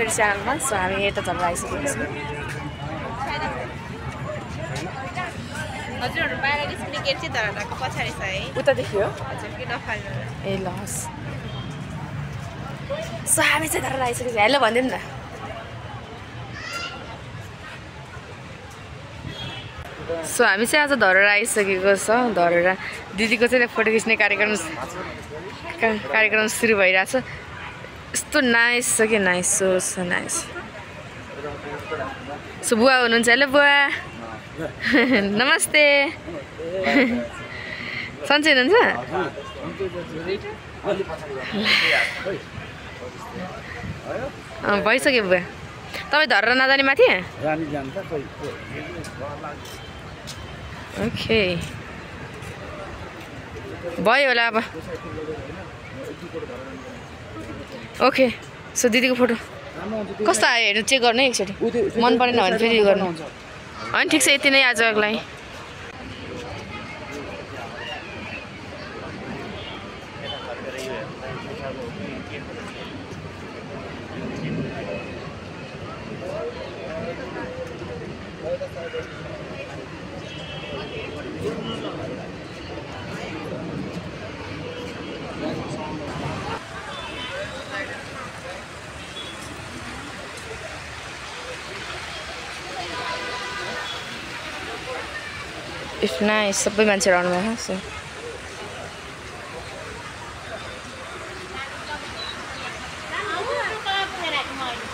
मेरो च्यानलमा। सो हामी यता झरेर आइसकेको छौँ। हजुरहरु बाहिर निस्किने गेट चाहिँ धरहराको पछाडी छ है। उता देखियो हजुर के नफाल्नु। ए ल हस्। सो हामी चाहिँ धरेर आइसकेको छौँ। हेलो भनिदिनु न। सो हामी चाहिँ आज धरेर आइसकेको छ। धरेर दिदीको चाहिँ फोटो खिच्ने कार्यक्रम सुरु भइरहेछ। यस्तो नाइस छ कि नाइस सो नाइस। सो बुवा हुनुहुन्छ। हेलो बुवा। नमस्ते। सन्चै हुनुहुन्छ? भइसक्यो बुवा। तपाईँ धरेर नजाने माथि? ओके भयो होला अब। ओके सो दिदीको फोटो कस्तो आयो हेर्नु चेक गर्नु एकचोटि। मन परेन भने फेरि गर्नु होइन। ठिक छ यति नै आजको लागि। It's nice. सबै मान्छेहरू आउनुभएको छ।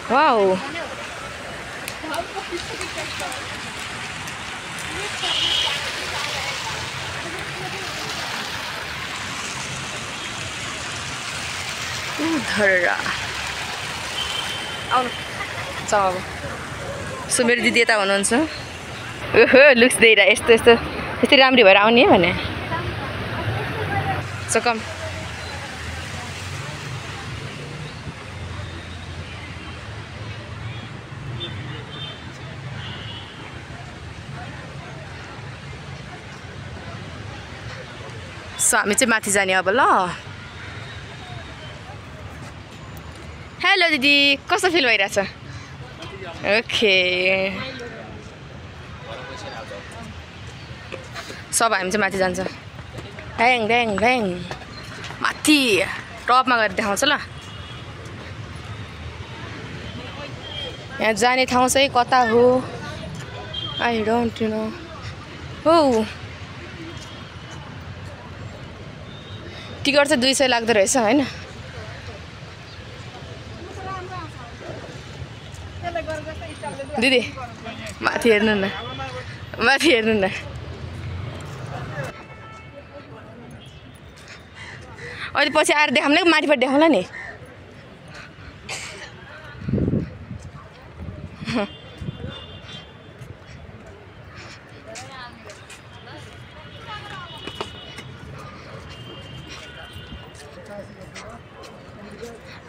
वाउ धरेर आउनु जाऊ अब। सो मेरो दिदी यता हुनुहुन्छ। ओहो लुक्स दिएर यस्तो यस्तो यस्तै राम्री भएर आउने भने। सो कम। सो हामी चाहिँ माथि जाने अब ल। हेलो दिदी कस्तो फिल भइरहेछ? ओके सब हामी चाहिँ माथि जान्छ। ड्याङ ड्याङ ड्याङ माथि टपमा गएर देखाउँछ ल। यहाँ जाने ठाउँ चाहिँ कता हो? I don't know. हो टिकट चाहिँ 200 लाग्दो रहेछ होइन? दिदी माथि हेर्नु न। माथि हेर्नु न। अहिले पछि आएर देखाउँला कि माथिबाट देखाउँला नि?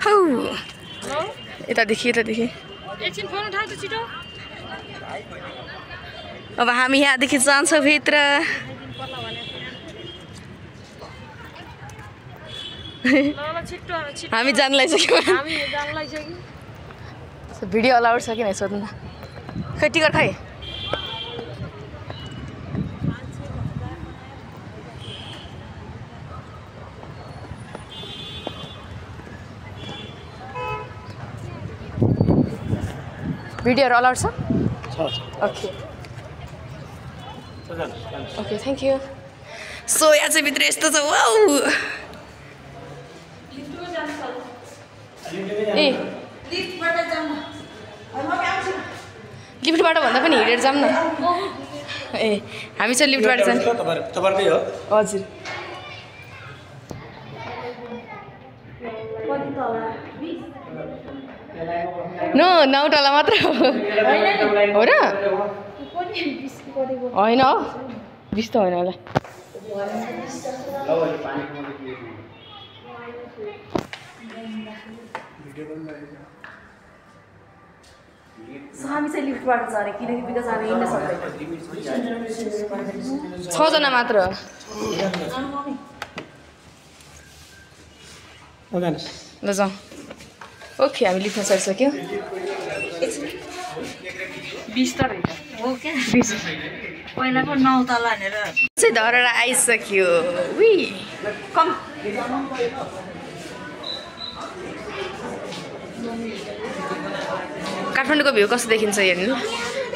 हौ यतादेखि यतादेखि एकछिन फोन उठाउँछु छिटो। अब हामी यहाँदेखि जान्छौँ भित्र। हामी जान लागिसक्यौँ। भिडियो अलाउड छ कि नै सोध्नु न। खै टिकट खै? भिडियोहरू अलाउड छ? Okay okay thank you. So यहाँ चाहिँ भित्र यस्तो छ। वाउ ए लिफ्टबाट भन्दा पनि हिँडेर जाऊँ न। ए हामी चाहिँ लिफ्टबाट जान्छ। हजुर नो 9 तला मात्र हो र? होइन हो 20 त होइन होला। हामी चाहिँ लिफ्टबाट जाने किनकि बिकज हामी हिँड्न सक्दैन। 6 जना मात्र हो। ल जाउँ। ओके हामी लिफ्टमा चढिसक्यौँ 20 त रहेछ हो क्या 20 पहिलाको 9 तल भनेर चाहिँ धरेर आइसक्यो वी कम काठमाडौँको भ्यू कस्तो देखिन्छ हेर्नु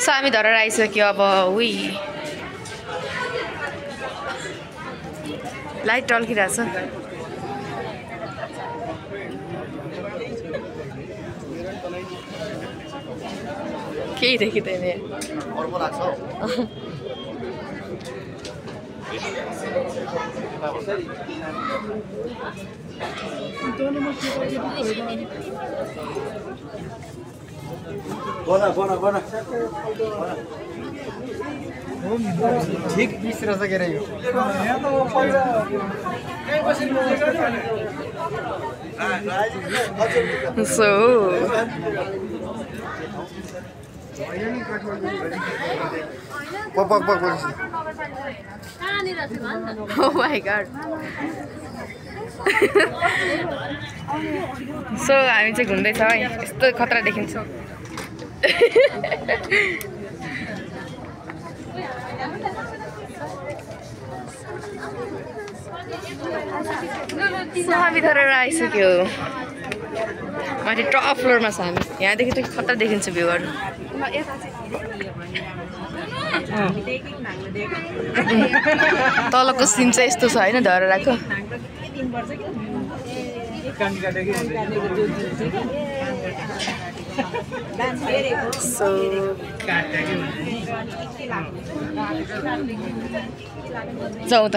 सो हामी धरेर आइसक्यो अब वी लाइट टल्किरहेछ केही देखिँदैन ठीक 20 रहेछ के रे यो यहाँ त पहिला सो पक Oh my god. So हामी चाहिँ घुम्दै छौँ है यस्तो खतरा देखिन्छ So हामी धरेर आइसक्यो माथि टप फ्लोरमा छ हामी यहाँदेखि चाहिँ खतरा देखिन्छ भ्यूहरू तलको सिन चाहिँ यस्तो छ होइन धरेराको जाउँ त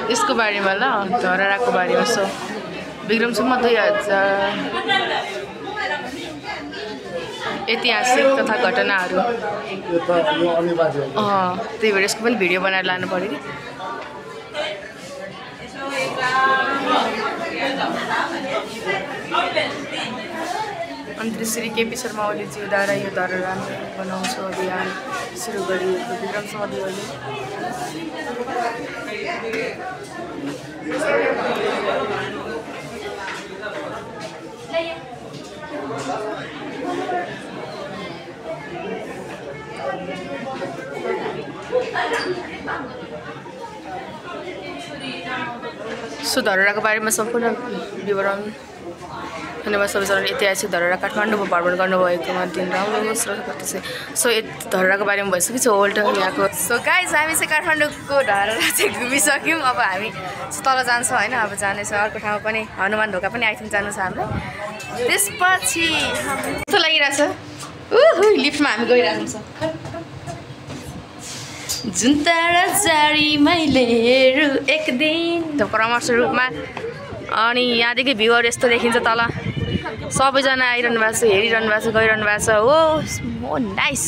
यसको बारेमा ल धराको बारेमा सो विक्रमसम्म 2000 ऐतिहासिक तथा घटनाहरू त्यही भएर यसको पनि भिडियो बनाएर लानु पर्यो कि अनि श्री केपी शर्मा ओलीज्यूद्वारा यो धरहरा बनाउँछु अभियान सुरु गरिएको विक्रमसम्म 2000 सो धरहराको बारेमा सम्पूर्ण विवरण धन्यवाद सबैजनाले ऐतिहासिक धरहरा काठमाडौँ भ्रमण गर्नुभएकोमा दिन राम्रो स्रोत गर्दछ सो धरहराको बारेमा भइसक्यो सो ओल्ड यहाँको सो गाइज हामी चाहिँ काठमाडौँको धरहरा चाहिँ घुमिसक्यौँ अब हामी तल जान्छौँ होइन अब जानेछ अर्को ठाउँमा पनि हनुमान ढोका पनि आई थिङ्क जानु छ हामीलाई त्यसपछि कस्तो लागिरहेछ लिफ्टमा हामी गइरहेको छ जुन तारा जारी मैले हेरु एक दिन परामर्श रूपमा अनि यहाँदेखि भ्यूहरू यस्तो देखिन्छ तल सबैजना आइरहनु भएको छ हेरिरहनु भएको छ गइरहनु भएको छ oh nice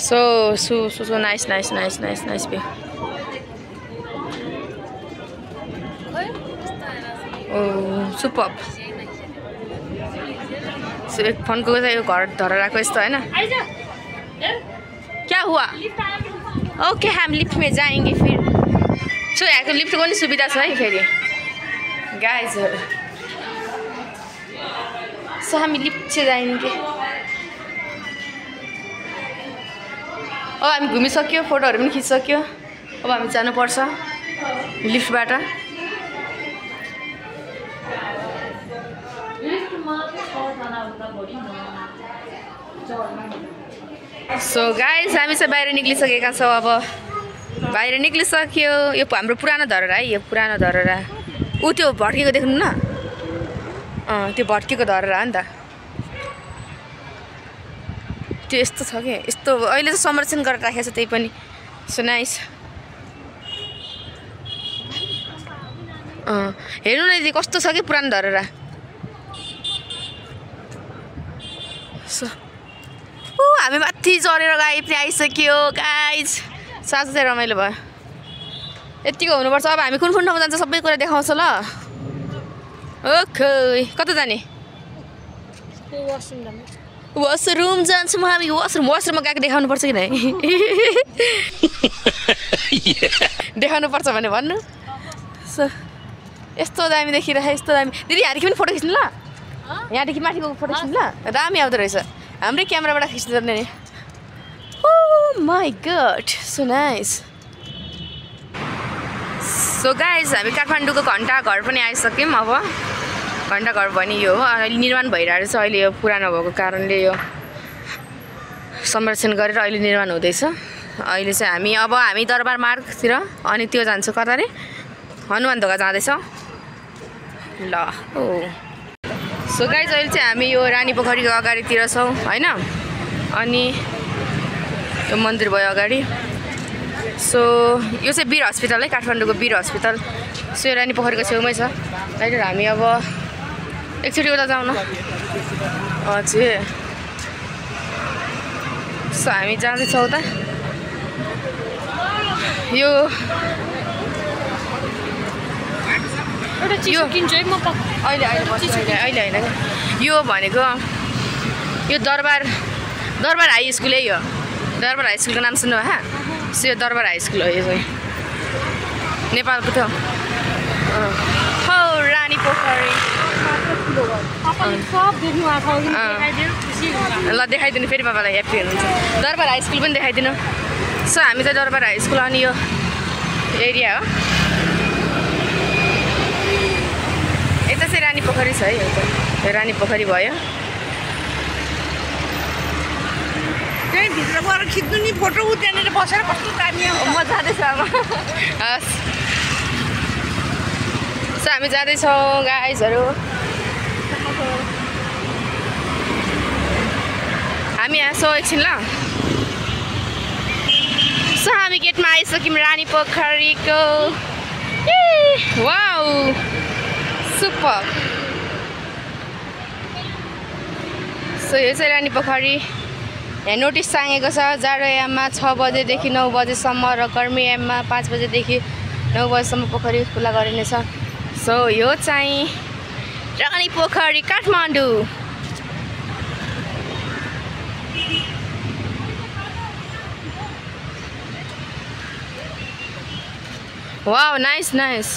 so nice view oh superb सो एक फोनको चाहिँ यो घर धरहराको यस्तो होइन क्या हुआ ओके हम लिफ्ट में जाएंगे फिर सो यहाँको लिफ्टको पनि सुविधा छ है फेरि गाइजहरु सो हामी लिफ्ट से जाएंगे अब हामी घुमिसक्यो फोटोहरू पनि खिचिसक्यो अब हामी जानुपर्छ लिफ्टबाट सो गाइस हामी चाहिँ बाहिर निक्लिसकेका छौँ अब बाहिर निक्लिसक्यो यो हाम्रो पुरानो धरहरा है यो पुरानो धरहरा ऊ त्यो भड्केको देख्नु न त्यो भड्केको धरहरा हो नि त त्यो यस्तो छ के यस्तो अहिले त संरक्षण गरेर राखेको छ त्यही पनि सो नाइस हेर्नु न दिदी कस्तो छ कि पुरानो धरहरा हामी माथि चढेर गाई पनि आइसक्यो गाइज साँच्चै रमाइलो भयो यतिको हुनुपर्छ अब हामी कुन कुन ठाउँमा जान्छ सबै कुरा देखाउँछ ल ओके कता जाने वासरुम जान्छौँ हामी वासरुममा गएको देखाउनु पर्छ कि नै देखाउनु पर्छ भने भन्नु यस्तो दामी देखिरहेको यस्तो दामी दिदी यहाँदेखि पनि फोटो खिच्नु ल यहाँदेखि माथिको फोटो खिच्नु ल दामी आउँदो रहेछ हाम्रै क्यामेराबाट खिच्नु पर्ने नि oh my god so nice so guys हामी काठमाडौँको घन्टा घर पनि आइसक्यौँ अब घन्टा घर पनि यो हो अहिले निर्माण भइरहेको छ अहिले यो पुरानो भएको कारणले यो संरक्षण गरेर अहिले निर्माण हुँदैछ अहिले चाहिँ हामी दरबार मार्गतिर अनि त्यो जान्छौँ कता रे हनुमान ढोका जाँदैछौँ ल ओ सो गाइज अहिले चाहिँ हामी यो रानी पोखरीको अगाडितिर छौँ होइन अनि यो मन्दिर भयो अगाडि सो यो चाहिँ वीर हस्पिटल है काठमाडौँको वीर हस्पिटल सो यो रानी पोखरीको छेउमै छ अहिले हामी अब एकचोटि उता जाउँ न हजुर सो हामी जाँदैछौँ उता यो अहिले होइन यो भनेको यो दरबार हाई स्कुल है यो दरबार हाई स्कुलको नाम सुन्नु हा सो यो दरबार हाई स्कुल हो यो चाहिँ नेपालको थियो हो रानी पोखरी ल देखाइदिनु फेरि बाबालाई ह्याप्पी हुनुहुन्छ दरबार हाई स्कुल पनि देखाइदिनु सो हामी चाहिँ दरबार हाई स्कुल अनि यो एरिया हो यता चाहिँ रानी पोखरी छ है यो रानी पोखरी भयो त्यही भित्र गएर खिच्नु नि फोटो त्यहाँनिर बसेर कस्तो दामी म जाँदैछु अब हस् सो हामी जाँदैछौँ गाइजहरू हामी यहाँ सो एकछिन ल सो हामी गेटमा आइसक्यौँ रानी पोखरीको वाउ सुपर सो यो चाहिँ रानी पोखरी यहाँ नोटिस टाँगेको छ जाडो याममा 6 बजेदेखि 9 बजेसम्म र गर्मी याममा 5 बजेदेखि 9 बजेसम्म पोखरी खुला गरिनेछ सो यो चाहिँ Rani Pokhari Kathmandu wow nice nice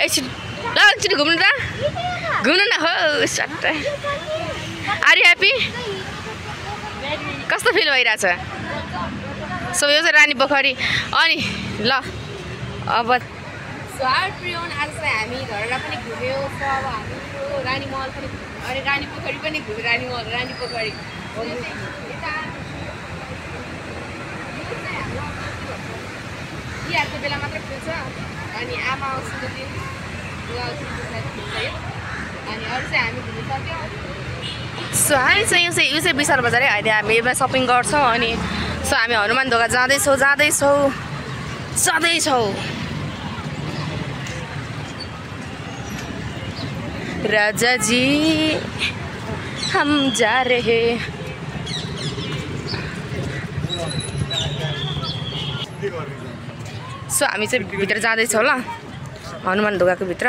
एकछिन ल एकचोटि घुम्नु त घुम्नु न हो सट्ट आर यु ह्याप्पी कस्तो फिल भइरहेछ सो यो चाहिँ रानी पोखरी अनि ल अब आज चाहिँ हामी धरहरा पनि घुम्यौँ अब हामी रानी महल पनि अनि रानी पोखरी पनि घुम्यौँ रानी महल रानी पोखरी यहाँको बेला मात्र खुल्छ अनि आमा आउँछु दिन अनि अरू चाहिँ हामी घुमिसक्यौँ सो हामी चाहिँ यो चाहिँ विशाल बजार है अहिले हामी यसमा सपिङ गर्छौँ अनि सो हामी हनुमान ढोका जाँदैछौँ राजा जी हम जा रहे सो हामी चाहिँ भित्र जाँदैछौँ ल हनुमान ढोकाको भित्र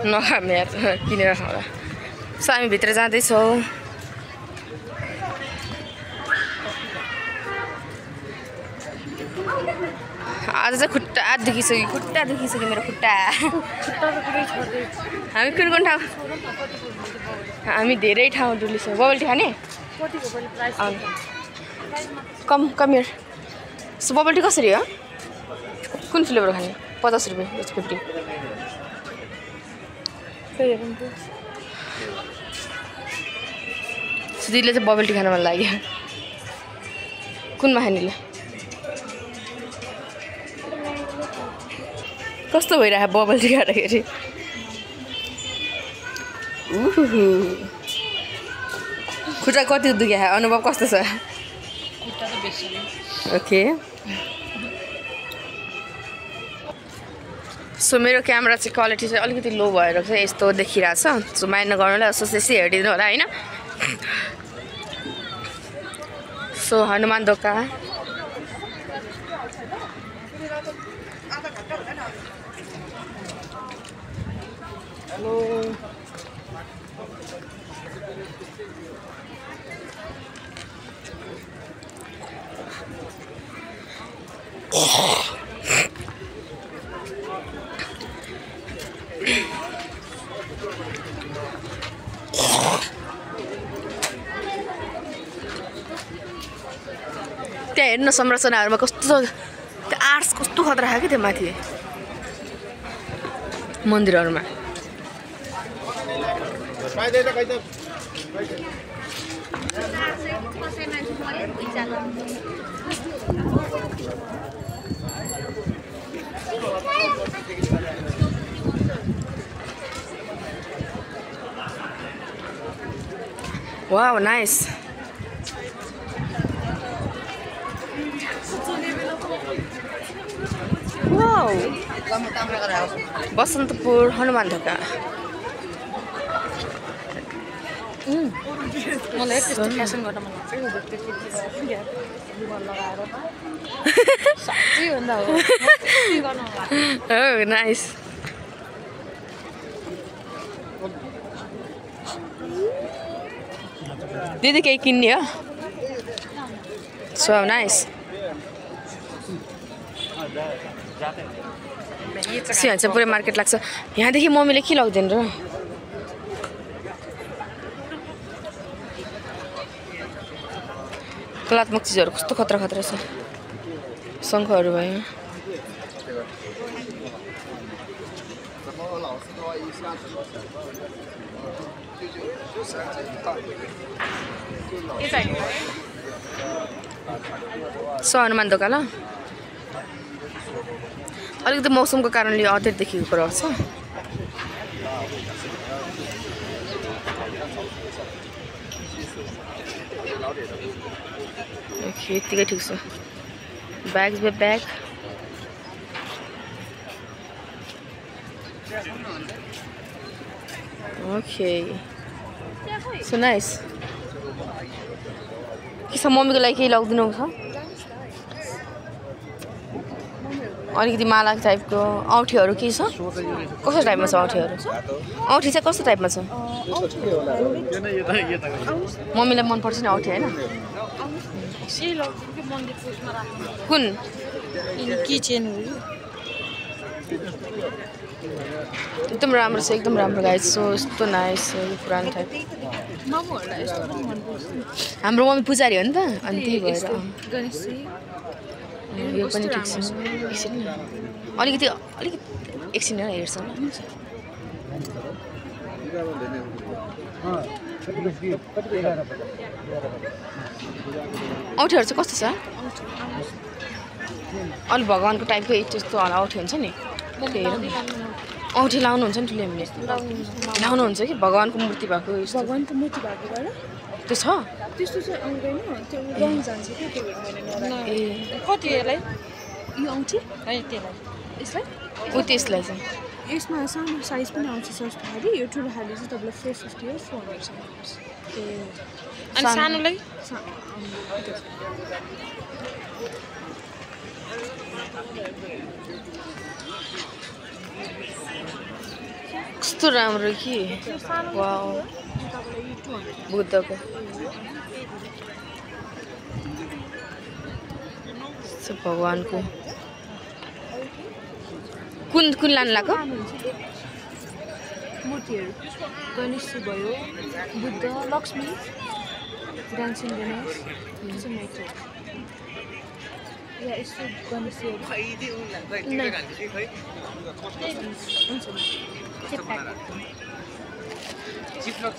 नखाने किनेर खाउँला सो हामी भित्र जाँदैछौँ आज चाहिँ खुट्टा दुखिसक्यो मेरो खुट्टा हामी कुन ठाउँ हामी धेरै ठाउँ डुलिसक्यो बबल टी खाने come here so bubble tea कसरी हो कुन फ्लेभर खाने 50 रुपियाँ 50 दिदीले चाहिँ बबल टी खान मन लाग्यो कुनमा खानेले कस्तो भइरहेको बबल टी खाँदाखेरि खुट्टा कति दुख्या अनुभव कस्तो छ ओके सो मेरो क्यामेरा चाहिँ क्वालिटी चाहिँ अलिकति लो भएर चाहिँ यस्तो देखिरहेछ सो माइन्ड नगर्नुलाई यसो त्यसै हेरिदिनु होला होइन सो हनुमान ढोका त्यहाँ हेर्नु संरचनाहरूमा कस्तो त्यो आर्ट्स कस्तो खतरा खायो कि त्यो माथि मन्दिरहरूमा wow nice wow Basantapur Hanuman Dhoka मलाई त्यस्तो फ्यासन गर्न मन लाग्छ Oh, nice. Did the cake in here? So nice. यहाँ चाहिँ पुरै मार्केट लाग्छ यहाँदेखि मम्मीले के लग्दैन र कलात्मक चिजहरू कस्तो खतरा खतरा छ शङ्खहरू भयो सो हनुमान ढोका ल अलिकति मौसमको कारणले अधेर देखिएको कुरा छ यतिकै ठिक छ bags by bag okay so nice के छ मम्मीको लागि केही लगिदिनु छ अलिकति माला टाइपको औँठीहरू के छ कस्तो टाइपमा छ औँठीहरू औँठी चाहिँ कस्तो टाइपमा छ मम्मीलाई मनपर्छ नि औँठी होइन कुन किचन एकदम राम्रो छ एकदम राम्रो गाइस सो यस्तो नाइस यो पुरानो टाइप हाम्रो मम्मी पुजारी हो नि त अनि त्यही भएर यो पनि ठिक छ एकछिन अलिकति एकछिन हेर्छ औँठीहरू चाहिँ कस्तो छ अलिक भगवान्को टाइपको त्यस्तो होला औँठी हुन्छ नि औँठी लाउनुहुन्छ नि ठुलो हामीले लाउनुहुन्छ कि भगवान्को मूर्ति भएको भगवान्को मूर्ति भएको भएर त्यो छ त्यस्तो चाहिँ आउँदैन त्यो रङ जान्छ कि त्यो ए कति यसलाई यो औँठी है त्यसलाई यसलाई त्यसलाई चाहिँ यसमा सानो साइज पनि आउँछ सस्तो खालि यो ठुलो खालि चाहिँ तपाईँलाई 450 हो 400 ए अनि सानोलाई कस्तो राम्रो कि वाउ बुद्धको भगवान्को कुन कुन लानु लाग्यो मूर्तिहरू गणेश भयो बुद्ध लक्ष्मी डान्सिङ गणेश या यस्तो गणेश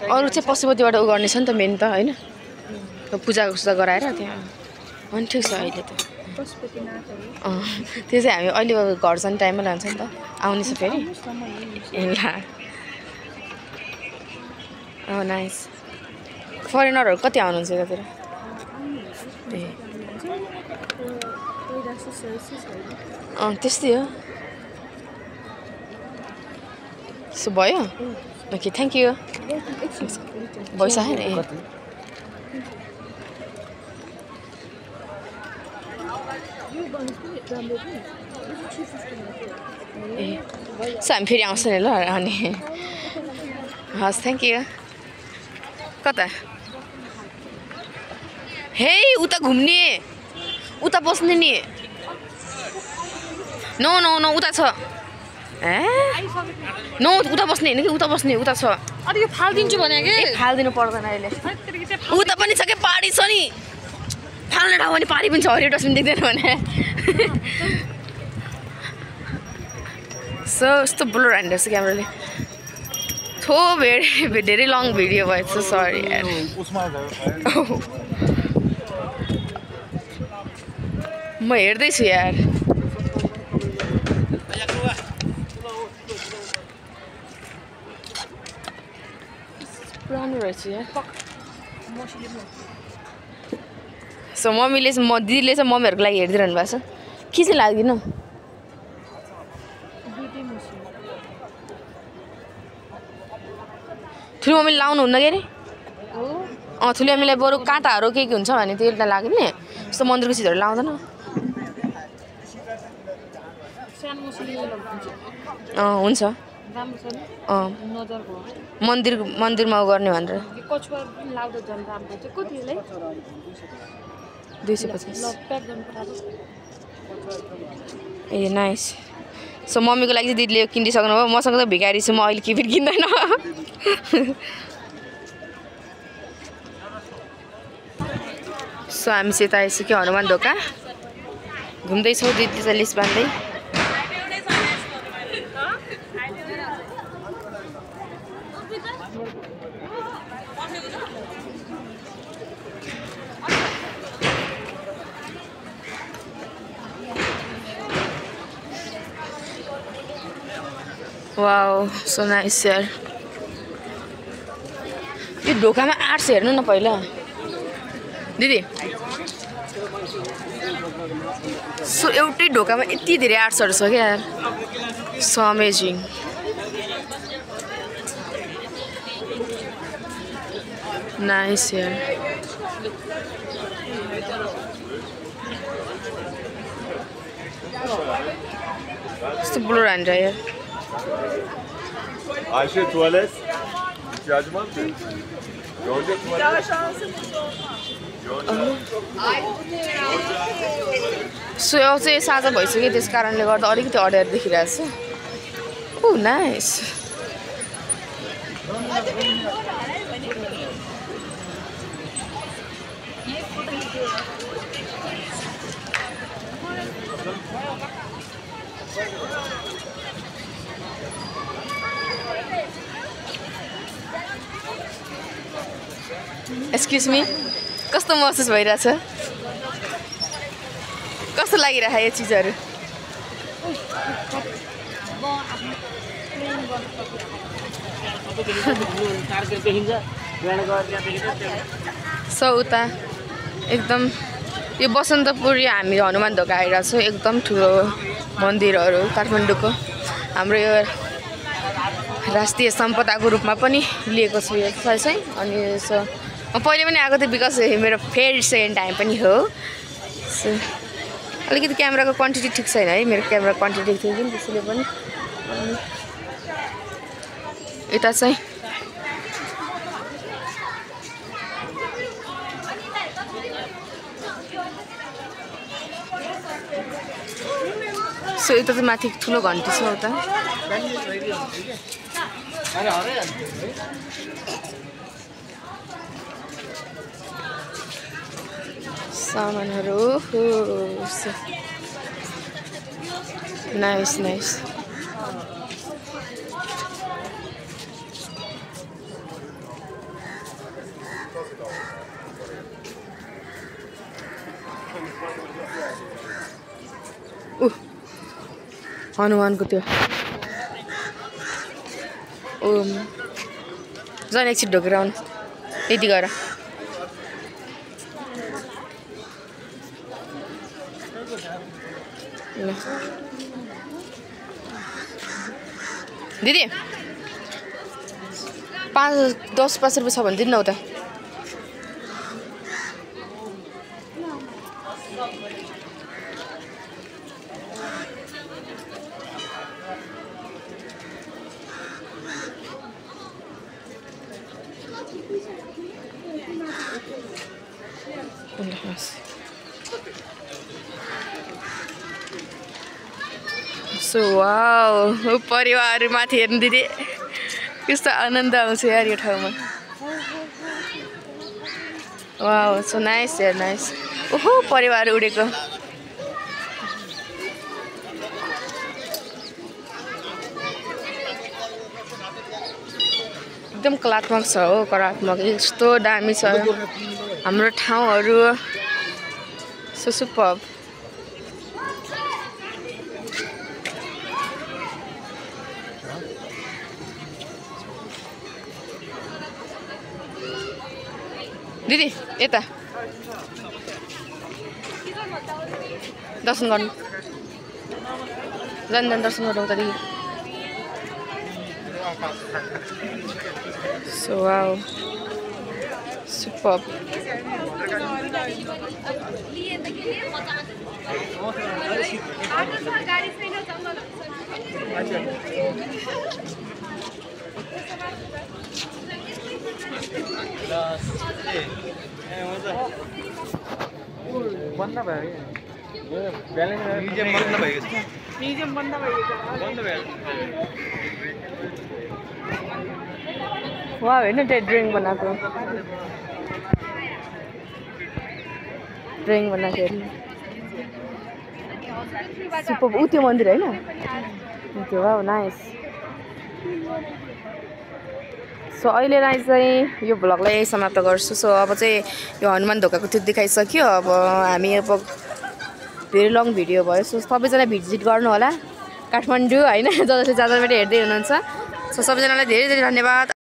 अरू चाहिँ पशुपतिबाट उ गर्ने छ नि त मेन त होइन पूजा गराएर त्यहाँ अनि ठिक छ अहिले त पशुपतिनाथ है त्यो चाहिँ हामी अहिले घर जाने टाइममा लान्छ नि त आउने छ फेरि ए ल नाइस फरेनरहरू कति आउनुहुन्छ यतातिर ए त्यस्तै हो सो भयो ओके थ्याङ्क यू भइसक्यो नि ए सो हामी फेरि आउँछ नि ल अनि हस् थ्याङ्क यू कता हे उता घुम्ने उता बस्ने नि नो नो नो उता छ ए नो उता बस्ने होइन कि उता बस्ने उता छ अनि यो फाल्दिन्छु भने के फाल्दिनु पर्दैन अहिले उता पनि छ कि पारी छ नि फाल्ने ठाउँ पनि पारी पनि छ हरियो डस्टबिन देख्दैन भने सो यस्तो ब्लर हान्दैछ क्यामेराले थो धेरै लङ भिडियो भएछ सरी यार म हेर्दैछु यार पुरानो रहेछ यार सो मम्मीले चाहिँ दिदीले चाहिँ मम्मीहरूको लागि हेरिदिइरहनु भएको छ के चाहिँ लाग्दैन ठुलो मम्मीले लाउनुहुन्न के अरे ठुलो मम्मीलाई बरु काँटाहरू के हुन्छ भने त्यो लाग्ने यस्तो मन्दिरको चिजहरू लाउँदैन हुन्छ मन्दिरमा गर्ने भनेर 250 ए नाइस सो मम्मीको लागि चाहिँ दिदीले किनिसक्नु भयो मसँग त भिखारी छु म अहिले के पनि किन्दैन सो हामी चाहिँ यता आइसक्यो हनुमान ढोका घुम्दैछौँ दिदीले चाहिँ लिस्ट बाँध्दै वाओ सो नाइस यार यो ढोकामा आर्ट्स हेर्नु न पहिला दिदी सो एउटै ढोकामा यति धेरै आर्ट्सहरू छ क्या यार सो अमेजिङ नाइस यार यस्तो ब्लर हान्छ यार Ayşe tuvalet ihtiyacım var mı? Yonca tuvalet. So यो चाहिँ साँझ भइसक्यो त्यस कारणले गर्दा अलिकति अड्याएर देखिरहेछ ओ नाइस एक्सक्युज मी कस्तो महसुस भइरहेछ कस्तो लागिरहेको यो चिजहरू सो उता एकदम यो बसन्तपुर हामी हनुमान ढोका आइरहेको छौँ एकदम ठुलो मन्दिरहरू काठमाडौँको हाम्रो यो राष्ट्रिय सम्पदाको रूपमा पनि लिएको छु यो चाहिँ अनि सो म पहिले पनि आएको थिएँ बिकज मेरो फेरि सेकेन्ड टाइम पनि हो सो अलिकति क्यामेराको क्वान्टिटी ठिक छैन है मेरो क्यामेरा क्वान्टिटी ठिक थियो कि त्यसैले पनि यता चाहिँ सो यता चाहिँ माथि ठुलो घन्टी छ उता सामानहरू नाइस नाइस हनुमानको त्यो झन् एकछिन ढोकेर आउनु यति गएर दिदी 10-5 रुपियाँ छ भने दिनु न उता सो वाउ परिवार माथि हेर्नु दिदी कस्तो आनन्द आउँछ यार यो ठाउँमा वाउ सो नाइस यार नाइस ओहो परिवार उडेको एकदम कलात्मक छ हो कलात्मक यस्तो दामी छ हाम्रो ठाउँहरू सो सुपर्ब दिदी यता दर्शन गर्नु जान दर्शन गर्नु उतादेखि सो वाउ सुपर्ब बन्द भयो म्युजियम बन्द भएको छ म्युजियम बन्द भयो वाउ हेर्नु त्यो ड्रइङ बनाएको हेर्नु सुपर्ब ऊ त्यो मन्दिर होइन त्यो वाउ नाइस सो अहिलेलाई चाहिँ यो भ्लगलाई यही समाप्त गर्छु सो अब चाहिँ यो हनुमान ढोकाको त्यो देखाइसक्यो अब हामी अब धेरै लङ भिडियो भयो सो सबैजना भिजिट गर्नु होला काठमाडौँ होइन जसले जाँदाबाट हेर्दै हुनुहुन्छ सो सबैजनालाई धेरै धेरै धन्यवाद